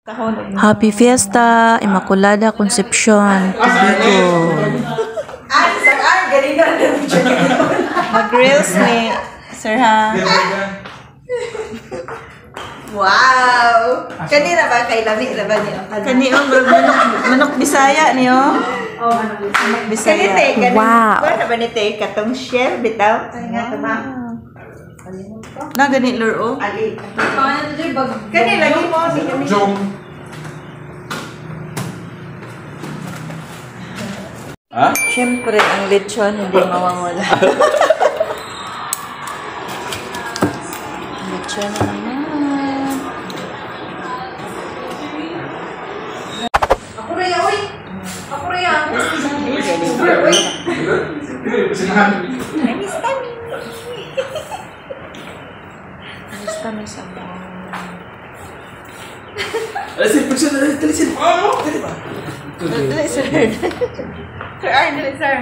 Happy Fiesta, Immaculada Concepcion, Bicol. Mag-grills ni Sir ha. Wow! Kanina ba kay lami na ba niyo? Kanina manok Bisaya niyo. Oh, manok Bisaya. Wow. Ano ba nito katong shell bitaw? Na gani luro. Ali. Kanina lagi mo si Jong. Ha? Siyempre, ang lechon hindi mawawala. Lechon naman. Ako rin, oy! Ako rin, oy! Basta may sama. Alisin, alisin. Dali ba? Dali, sir. Sir Arn, dali, sir.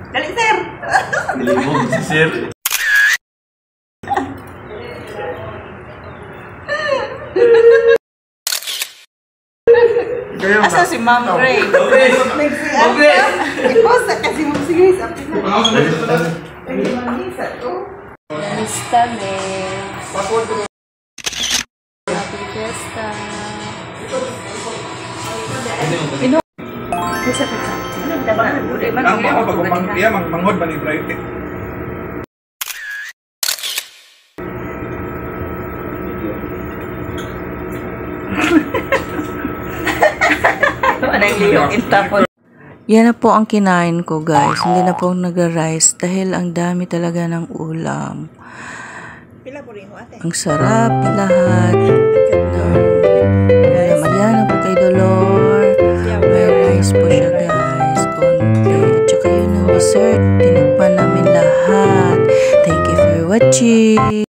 Dali, sir! Dali mo, si sir. Asa si Ma'am Ray? Okay. Okay. Iposa kasi mo sige sa pina. Lista me. Happy Fiesta. Ino. Bisa ka. Ano dapat bude man Ang mga pagpangpiya manghod man ni private. Yan na po ang kinain ko, guys. Hindi na po nag-rice dahil ang dami talaga ng ulam. Ang sarap lahat. Yan na po kay Dolor. May rice po siya, guys. Konti. Tsaka yun ang dessert. Tinikpan namin lahat. Thank you for watching.